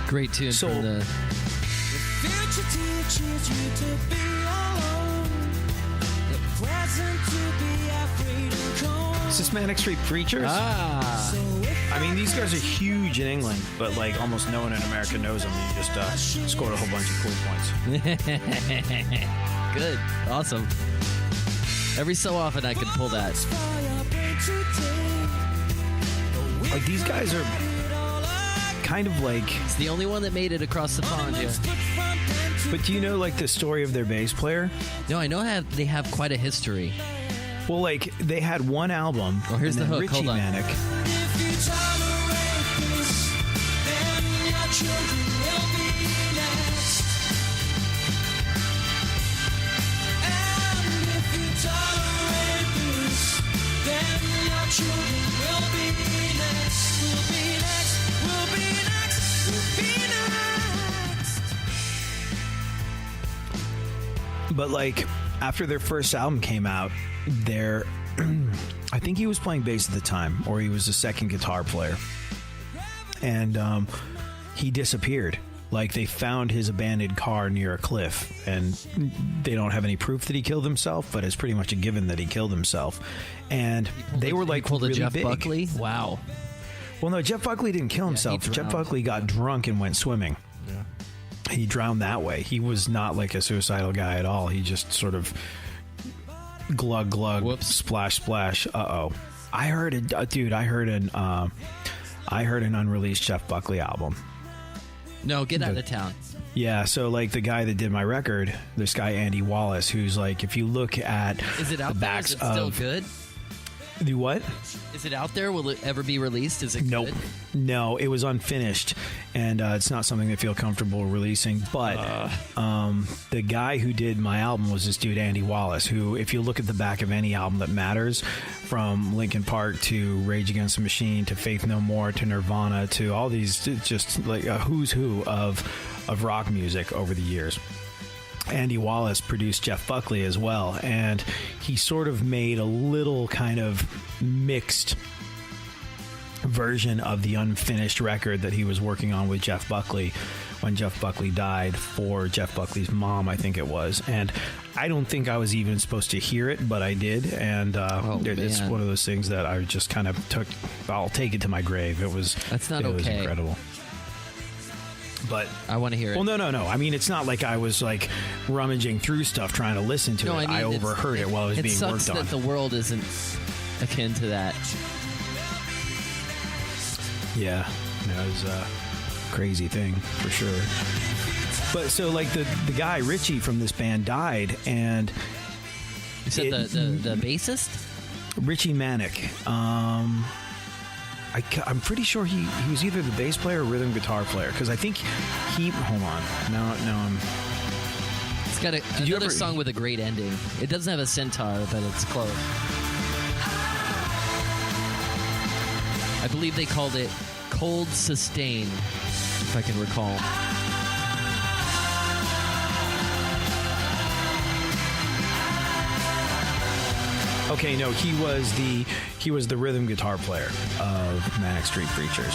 Great tune So- from the... Future teaches you to be alone. The present to be afraid of cold. Is this Manic Street Preachers? Ah. I mean, these guys are huge in England, but like almost no one in America knows them. You just scored a whole bunch of cool points. Good. Awesome. Every so often I can pull that. Like, these guys are kind of like... It's the only one that made it across the pond here. But do you know, like, the story of their bass player? No, I know they have quite a history. Well, like, they had one album. Oh, here's and the then hook. Richie Hold on. Manic. If you tolerate this, then your children will be next. And if you tolerate this, then your children will be next. Will be next. Will be next. Will be next. But, like, after their first album came out, I think he was playing bass at the time, or he was a second guitar player. And he disappeared. Like, they found his abandoned car near a cliff, and they don't have any proof that he killed himself, but it's pretty much a given that he killed himself. And they were, like, pulled a really Jeff big. Buckley. Wow. Well, no, Jeff Buckley didn't kill himself. he Jeff drowned. Buckley got drunk and went swimming. He drowned that way. He was not like a suicidal guy at all. He just sort of glug glug, Whoops. splash splash. I heard an unreleased Jeff Buckley album. No, get out of town. Yeah, so like the guy that did my record, this guy Andy Wallace, who's like, if you look at Is it out the there? backs Is it still of good? the what? Is it out there? Will it ever be released? Is it Nope. good? No, it was unfinished, and it's not something they feel comfortable releasing. But the guy who did my album was this dude, Andy Wallace, who, if you look at the back of any album that matters, from Linkin Park to Rage Against the Machine to Faith No More to Nirvana to all these, just like a who's who of rock music over the years. Andy Wallace produced Jeff Buckley as well, and he sort of made a little kind of mixed version of the unfinished record that he was working on with Jeff Buckley when Jeff Buckley died, for Jeff Buckley's mom, I think it was. And I don't think I was even supposed to hear it, but I did, and it's man. one of those things that I just kind of took. I'll take it to my grave. It was That's not it was okay. incredible. But I want to hear it. well, no. I mean, it's not like I was like rummaging through stuff trying to listen to it. I overheard it while it was being sucks worked on. that the world isn't akin to that. Yeah, it was a crazy thing for sure. But so like the guy Richie from this band died, and You said the bassist? Richie Manic. I'm pretty sure he was either the bass player or rhythm guitar player, because I think he. Hold on, now I'm. It's got another song with a great ending. It doesn't have a centaur, but it's close. I believe they called it Cold Sustain, if I can recall. Okay, no, he was the rhythm guitar player of Manic Street Preachers.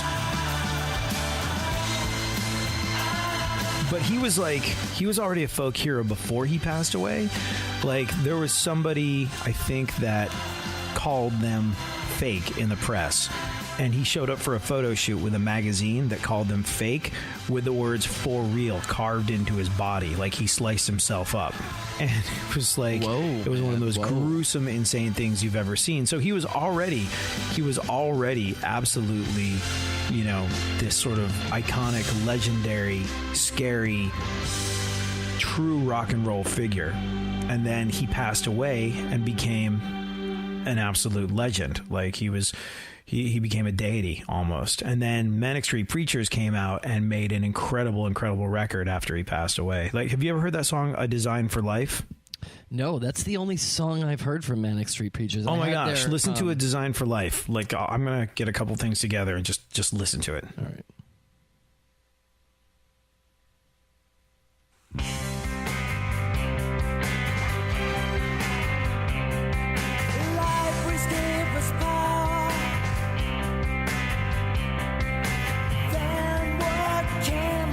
But he was already a folk hero before he passed away. Like, there was somebody, I think, that called them fake in the press. And he showed up for a photo shoot with a magazine that called them fake, with the words "for real" carved into his body, like he sliced himself up. And it was like, it was one of those gruesome, insane things you've ever seen. So he was already absolutely, this sort of iconic, legendary, scary, true rock and roll figure. And then he passed away and became an absolute legend. Like, he became a deity almost. And then Manic Street Preachers came out and made an incredible record after he passed away. Like, have you ever heard that song, A Design for Life? No, that's the only song I've heard from Manic Street Preachers. Oh my gosh, listen to A Design for Life. Like, I'm going to get a couple things together and just listen to it. All right. Life will give us power. Then what can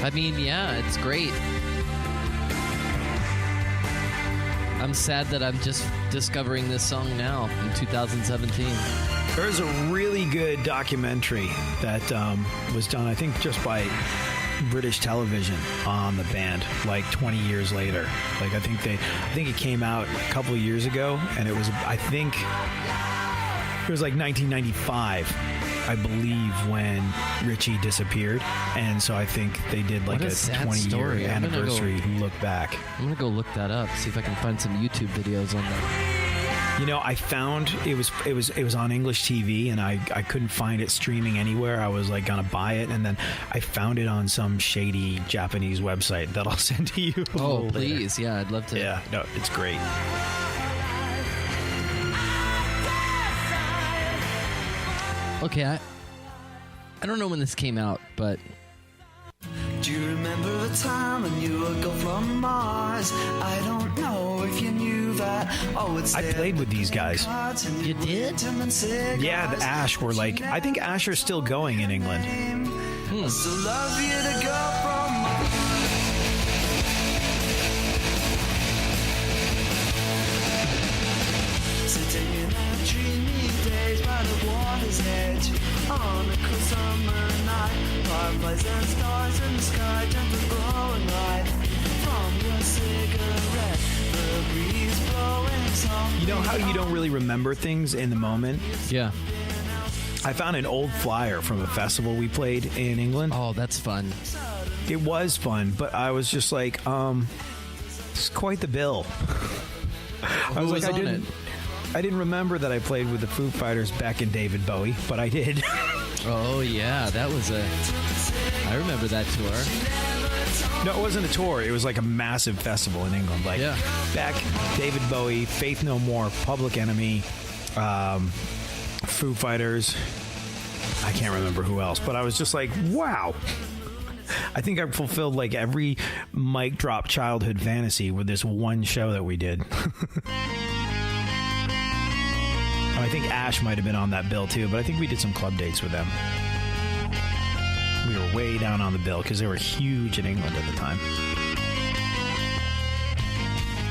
I mean, yeah, it's great. I'm sad that I'm just discovering this song now in 2017. There's a really good documentary that was done, I think, just by British television on the band, like 20 years later. Like, I think it came out a couple of years ago, and it was, I think, it was like 1995, I believe, when Richie disappeared. And so I think they did like What a a sad 20-year story. anniversary look back. I'm gonna go look that up, see if I can find some YouTube videos on that. You know, I found it was on English TV, and I couldn't find it streaming anywhere. I was like gonna buy it, and then I found it on some shady Japanese website that I'll send to you. Oh, later. please, yeah, I'd love to. Yeah, no, it's great. Okay, I don't know when this came out, but Do you remember the time when you would go from Mars? I don't know if you knew that. Oh, it's I played with these guys. You did? Yeah, the Ash were like, I think Ash are still going in England. I still love you to go from Mars. Sitting in our dreamy days by the water's edge on a cool summer night, fireflies and stars in the sky, gentle glowing light from your cigarette, the breeze blowing softly. You know how you don't really remember things in the moment? yeah. I found an old flyer from a festival we played in England. Oh, that's fun. It was fun, but I was just like, it's quite the bill. I was was like, on it? I didn't remember that I played with the Foo Fighters back in David Bowie, but I did. Oh yeah, that was I remember that tour. No, it wasn't a tour. It was like a massive festival in England. Like Yeah. back David Bowie, Faith No More, Public Enemy, Foo Fighters. I can't remember who else, but I was just like, wow. I think I fulfilled like every mic drop childhood fantasy with this one show that we did. I think Ash might have been on that bill too, but I think we did some club dates with them. We were way down on the bill because they were huge in England at the time.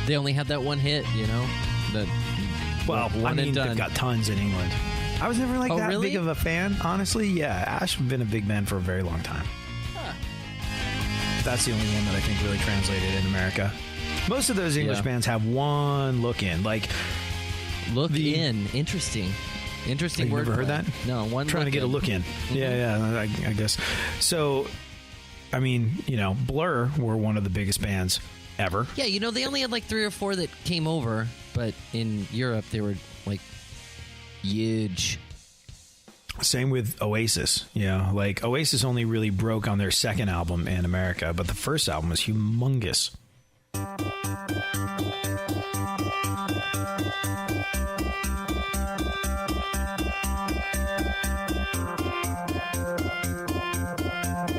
They only had that one hit, you know. That Well, one I mean, and done. they've got tons in England. I was never like Oh, that really? big of a fan, honestly. Yeah, Ash has been a big band for a very long time. That's the only one that I think really translated in America. Most of those English Yeah. bands have one look in. Like, Look The- in. Interesting Have you word. never heard that? No, one trying to get a look in. Yeah, I guess. So, I mean, you know, Blur were one of the biggest bands ever. Yeah, you know, they only had like 3 or 4 that came over, but in Europe they were like huge. Same with Oasis. Yeah, like Oasis only really broke on their second album in America, but the first album was humongous.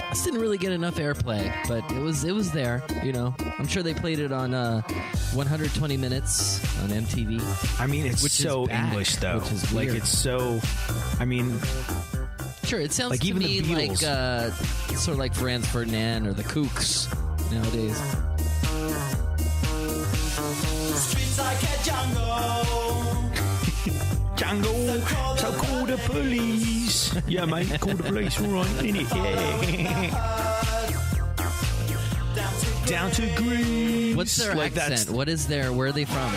This didn't really get enough airplay, but it was there, you know. I'm sure they played it on 120 Minutes on MTV. I mean, it's Which is so back, English, though. which is Like, weird. it's so. I mean, Sure, it sounds Like, to even me the like Beatles. sort of like Franz Ferdinand or the Kooks nowadays. Streets like a jungle. Django, so call the police. Yeah, mate, call the police, all right, innit? Yeah. Down to Greece. What's their Like, that's- accent? What is their? Where are they from?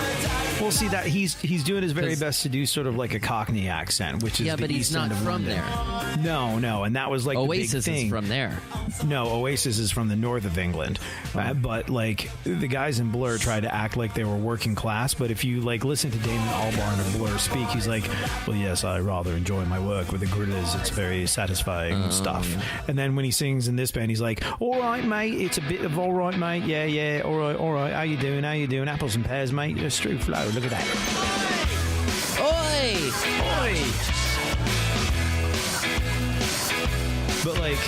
We'll see that he's doing his very 'Cause- best to do sort of like a Cockney accent, which is Yeah, the but he's east not end of from London. there. No, and that was like Oasis the big thing. is from there. No, Oasis is from the north of England, but like the guys in Blur tried to act like they were working class. But if you like listen to Damon Albarn of Blur speak, he's like, "Well, yes, I rather enjoy my work with the Gorillaz. It's very satisfying stuff." And then when he sings in this band, he's like, "All right, mate, it's a bit of all right, mate. Yeah, all right. How you doing? Apples and pears, mate. Just through flow. Look at that." Oi! Oi! But like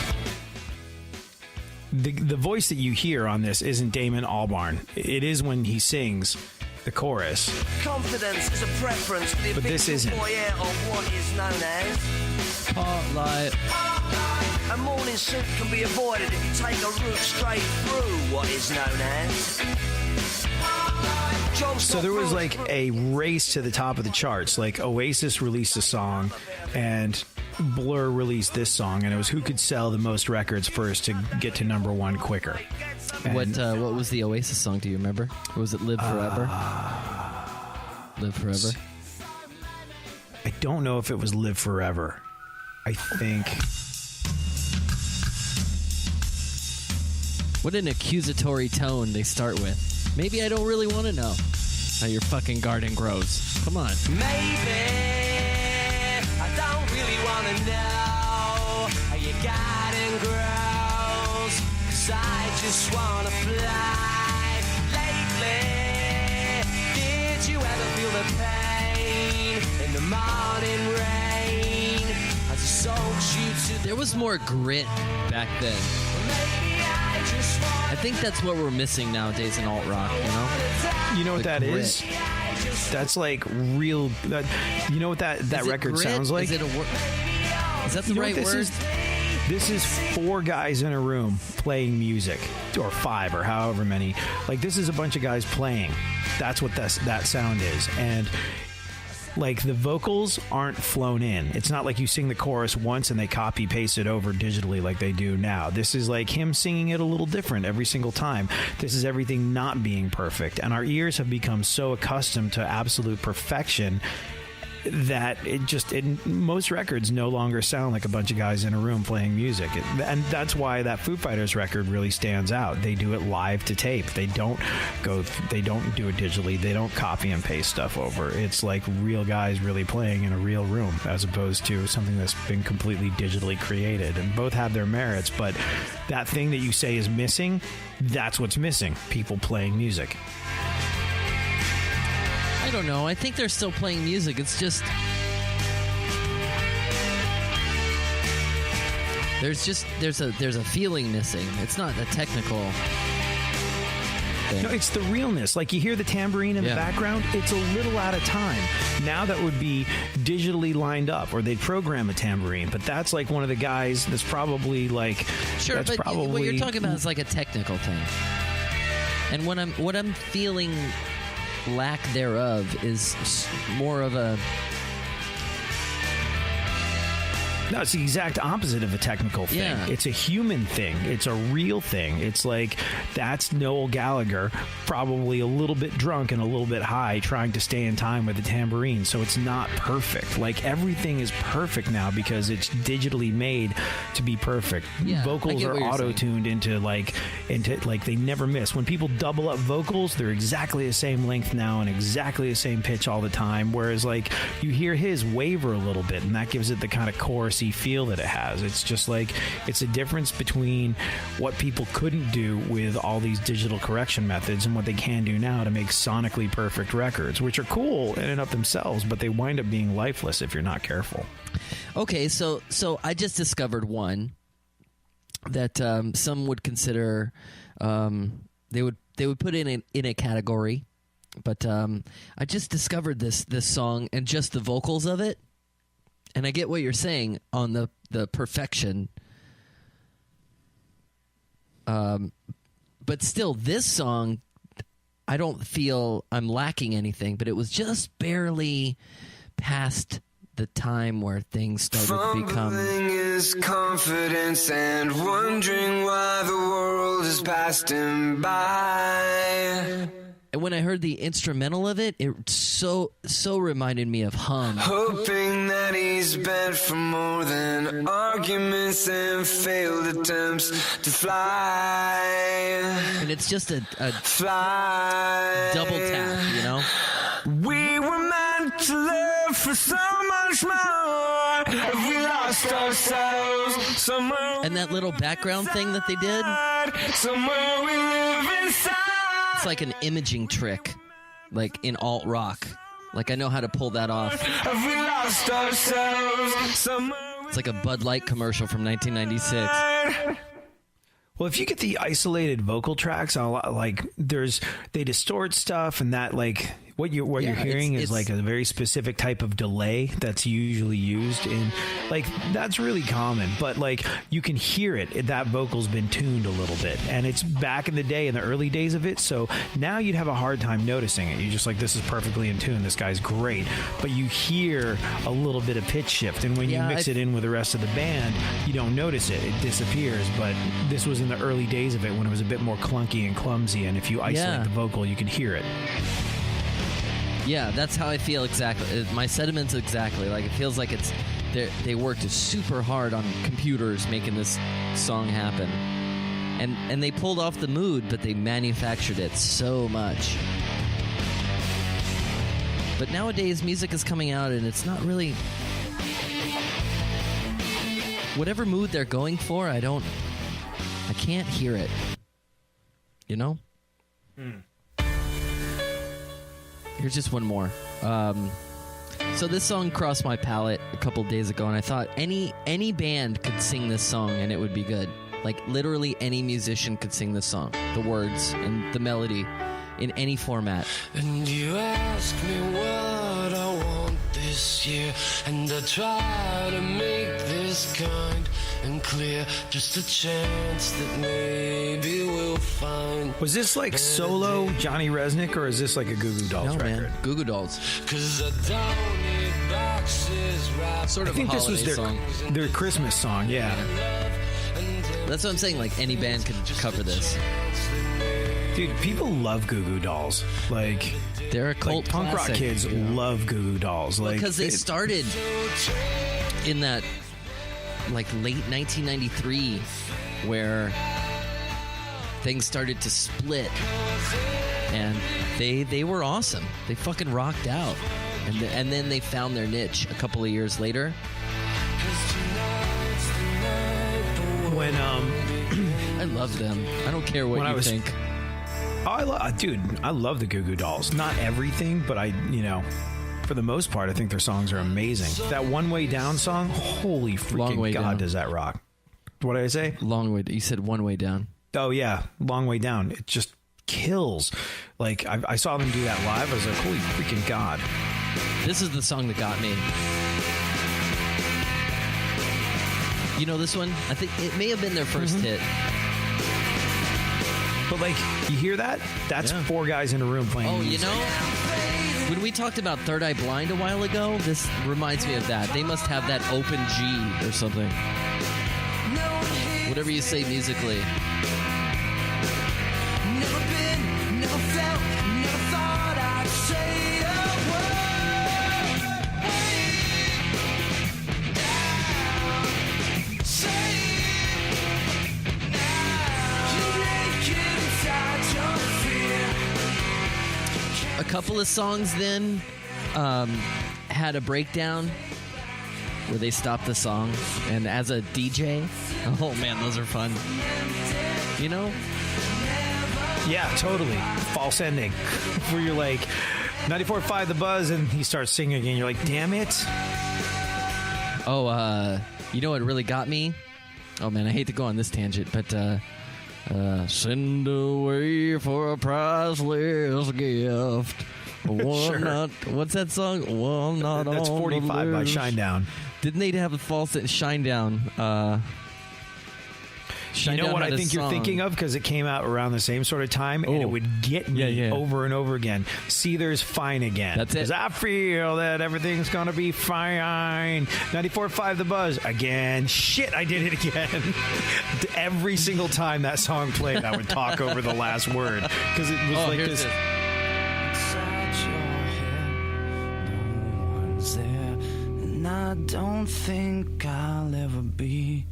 the voice that you hear on this isn't Damon Albarn. It is when he sings, the chorus. Confidence is a preference for the But this isn't. foyer of what is known as. Spotlight. A morning suit can be avoided if you take a route straight through what is known as. So there was like a race to the top of the charts. Like Oasis released a song and Blur released this song, and it was who could sell the most records first to get to number one quicker. And What was the Oasis song? Do you remember? Was it "Live Forever"? Live Forever. I don't know if it was Live Forever. I think. What an accusatory tone they start with. Maybe I don't really want to know how your fucking garden grows. Come on. Maybe I don't really want to know how your garden grows, 'cause I just want to fly. Lately, did you ever feel the pain in the morning rain as it soaks you to There was more grit back then. maybe I just want I think that's what we're missing nowadays in alt rock. You know. You know what The that grit. is? That's like real. You know what that Is it record grit? sounds like? Is it a word? Is that the You know right what this word? is? This is 4 guys in a room playing music, or 5, or however many. Like, this is a bunch of guys playing. That's what that sound is. And like, the vocals aren't flown in. It's not like you sing the chorus once and they copy paste it over digitally like they do now. This is like him singing it a little different every single time. This is everything not being perfect. And our ears have become so accustomed to absolute perfection that most records no longer sound like a bunch of guys in a room playing music. And that's why that Foo Fighters record really stands out. They do it live to tape. They don't do it digitally. They don't copy and paste stuff over. It's like real guys really playing in a real room, as opposed to something that's been completely digitally created. And both have their merits, but that thing that you say is missing, that's what's missing. People playing music. I don't know. I think they're still playing music. It's just there's a feeling missing. It's not a technical thing. No, it's the realness. Like, you hear the tambourine in the background, it's a little out of time. Now that would be digitally lined up, or they'd program a tambourine. But that's like one of the guys that's probably like... Sure, that's but probably, what you're talking about is like a technical thing. And what I'm feeling lack thereof is more of a... No, it's the exact opposite of a technical thing. Yeah. It's a human thing. It's a real thing. It's like, that's Noel Gallagher, probably a little bit drunk and a little bit high, trying to stay in time with the tambourine. So it's not perfect. Like, everything is perfect now because it's digitally made to be perfect. Yeah, Vocals I get are what you're auto-tuned into like they never miss. When people double up vocals, they're exactly the same length now and exactly the same pitch all the time. Whereas, like, you hear his waver a little bit, and that gives it the kind of chorusy feel that it has. It's just like, it's a difference between what people couldn't do with all these digital correction methods and what they can do now to make sonically perfect records, which are cool in and of themselves, but they wind up being lifeless if you're not careful. Okay, so I just discovered one that some would consider they would put in a category, but I just discovered this song and just the vocals of it. And I get what you're saying on the perfection. But still, this song, I don't feel I'm lacking anything, but it was just barely past the time where things started to become... Fumbling his confidence and wondering why the world has passed him by. And when I heard the instrumental of it, it so reminded me of Hum. Hoping that he's bent for more than arguments and failed attempts to fly. And it's just a Fly. double tap, you know? We were meant to live for so much more. If we lost ourselves somewhere. And that little background thing that they did, Somewhere we live inside. it's like an imaging trick, like in alt rock. Like, I know how to pull that off. Have we lost ourselves somewhere? It's like a Bud Light commercial from 1996. Well, if you get the isolated vocal tracks, they distort stuff, and that like what you're hearing is like a very specific type of delay that's usually used in, like, that's really common. But like you can hear it, that vocal's been tuned a little bit, and it's back in the day, in the early days of it. So now you'd have a hard time noticing it. You're just like, this is perfectly in tune. This guy's great, but you hear a little bit of pitch shift, and when you mix it in with the rest of the band, you don't notice it. It disappears. But this was in the early days of it when it was a bit more clunky and clumsy, and if you isolate the vocal, you can hear it. Yeah, that's how I feel exactly. My sentiments exactly. Like, it feels like they worked super hard on computers making this song happen. And they pulled off the mood, but they manufactured it so much. But nowadays, music is coming out, and it's not really... Whatever mood they're going for, I can't hear it. You know? Here's just one more. So this song crossed my palate a couple days ago, and I thought any band could sing this song and it would be good. Like, literally any musician could sing this song, the words and the melody, in any format. And you ask me what I want this year, and I try to make this kind and clear, just a chance that maybe we'll find. Was this like solo Johnny Resnick, or is this like a Goo Goo Dolls record? Man. Goo Goo Dolls. 'Cause I don't need boxes wrapped. Sort of I think a this was holiday song. their Christmas song, yeah. That's what I'm saying. Like, any band could cover this. Dude, people love Goo Goo Dolls. Like, They're a cult punk rock classic. kids love Goo Goo Dolls. Like, Because they started in that, like, late 1993, where things started to split, and they were awesome. They fucking rocked out, and then they found their niche a couple of years later. when I love them. I don't care what you think. Dude, I love the Goo Goo Dolls. Not everything, but for the most part, I think their songs are amazing. That One Way Down song, holy freaking God, does that rock. What did I say? Long Way. You said One Way Down. Oh, yeah. Long Way Down. It just kills. Like, I saw them do that live. I was like, holy freaking God. This is the song that got me. You know this one? I think it may have been their first hit. But, like, you hear that? That's four guys in a room playing music. When we talked about Third Eye Blind a while ago, this reminds me of that. They must have that open G or something. Whatever you say musically. Never been, never felt, never thought I'd say a word. Hey, down, say it now. You're naked inside your fear. A couple of songs then had a breakdown where they stopped the song, and as a DJ, oh man, those are fun. You know? Yeah, totally. False ending. Where you're like, 94.5 The Buzz, and he starts singing again. You're like, damn it. Oh, you know what really got me? Oh man, I hate to go on this tangent, but send away for a priceless gift. Sure. What's that song? One not That's on 45 by the loose. Shinedown. Didn't they have a false Shinedown? You know what I think you're thinking of, because it came out around the same sort of time, and it would get me over and over again. See, there's Fine Again. That's it. 'Cause I feel that everything's going to be fine. 94.5 The Buzz. Again. Shit, I did it again. Every single time that song played, I would talk over the last word, because it was like this. Inside your head, no one's there, and I don't think I'll ever be,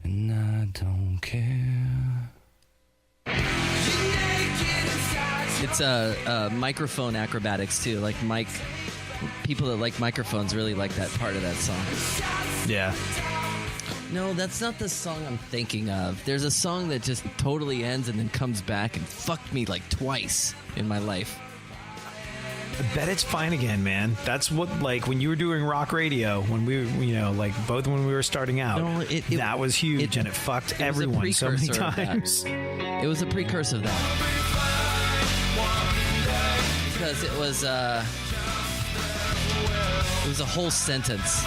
and I don't care. It's microphone acrobatics too. Like people that like microphones really like that part of that song. Yeah. No, that's not the song I'm thinking of. There's a song that just totally ends and then comes back and fucked me like twice in my life. I bet it's fine again, man. That's what, like, when you were doing rock radio, when we were, like, both when we were starting out, that was huge, and it fucked everyone so many times. It was a precursor of that. Because it was a whole sentence.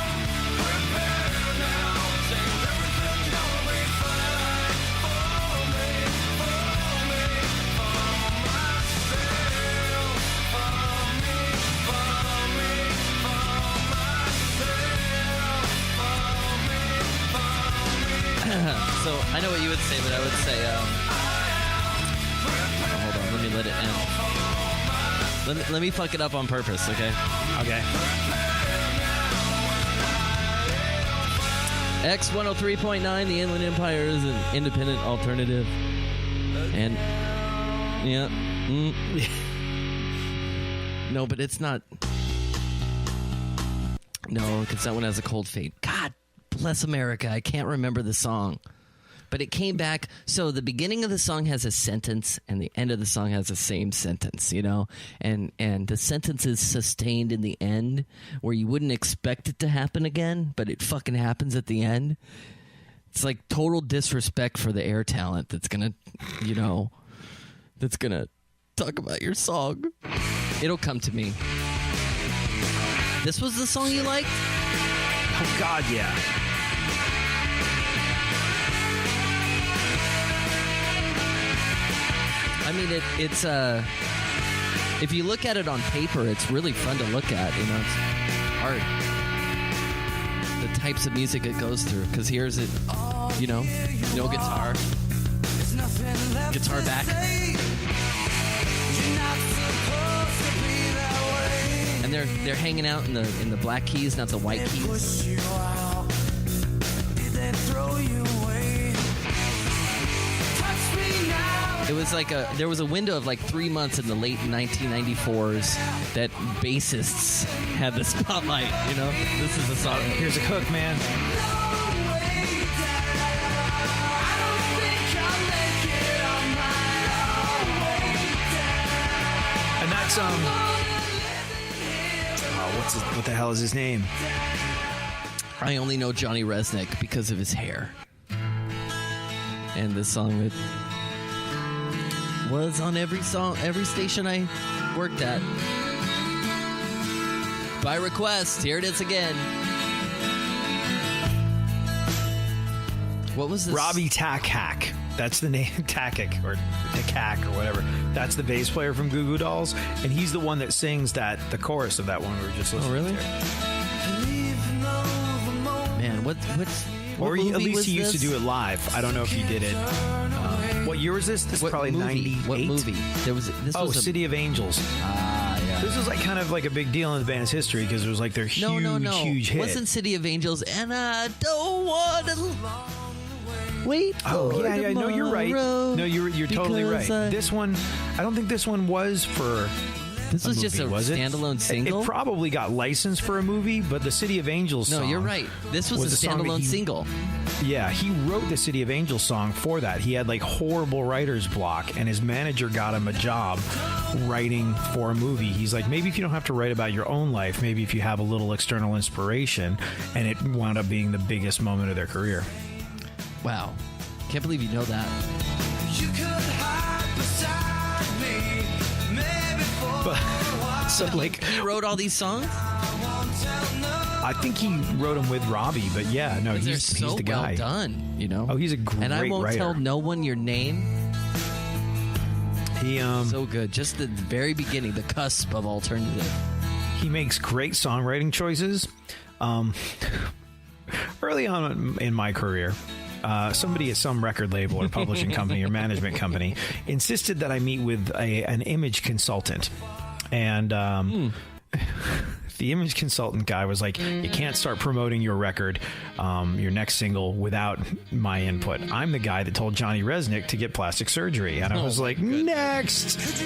So I know what you would say, but I would say, hold on, let me let it end. Let me fuck it up on purpose, okay? Okay. X 103.9, the Inland Empire is an independent alternative. And, yeah. No, but it's not. No, because that one has a cold fade. God bless America. I can't remember the song. But it came back. So the beginning of the song has a sentence, and the end of the song has the same sentence, And the sentence is sustained in the end, where you wouldn't expect it to happen again, but it fucking happens at the end. It's like total disrespect for the air talent that's gonna, that's gonna talk about your song. It'll come to me. This was the song you liked? Oh, God, yeah. I mean, it's if you look at it on paper, it's really fun to look at. It's art. The types of music it goes through. Because here's it, guitar, guitar back, and they're hanging out in the black keys, not the white keys. It was like there was a window of like 3 months in the late 1994s that bassists had the spotlight, This is the song. Here's a hook, man. And that's, what the hell is his name? I only know Johnny Resnick because of his hair. And this song was on every station I worked at. By request, here it is again. What was this? Robbie Tackhack. That's the name. Tackhack or Tackhack or whatever. That's the bass player from Goo Goo Dolls, and he's the one that sings the chorus of that one we were just listening to. Man, what or movie at least was he used this? to do it live. I don't know if he did it. What year was this? This is probably 98. What movie? This was City of Angels. Yeah. This was like kind of like a big deal in the band's history because it was like their huge hit. It wasn't City of Angels, and I don't want to wait. Oh yeah. No, you're right. No, you're totally right. This one, I don't think this one was for. This was movie, just a standalone single? It probably got licensed for a movie, but the City of Angels song... No, you're right. This was a standalone single. Yeah, he wrote the City of Angels song for that. He had like horrible writer's block, and his manager got him a job writing for a movie. He's like, maybe if you don't have to write about your own life, maybe if you have a little external inspiration, and it wound up being the biggest moment of their career. Wow. Can't believe you know that. You could hide beside me. So like he wrote all these songs? I think he wrote them with Robbie, but yeah, no, he's so the guy. Well done, Oh, he's a great writer. And I won't tell no one your name. He so good. Just the very beginning, the cusp of alternative. He makes great songwriting choices. Early on in my career, somebody at some record label or publishing company or management company insisted that I meet with an image consultant. And the image consultant guy was like, you can't start promoting your record, your next single, without my input. I'm the guy that told Johnny Resnick to get plastic surgery. And I was like, next.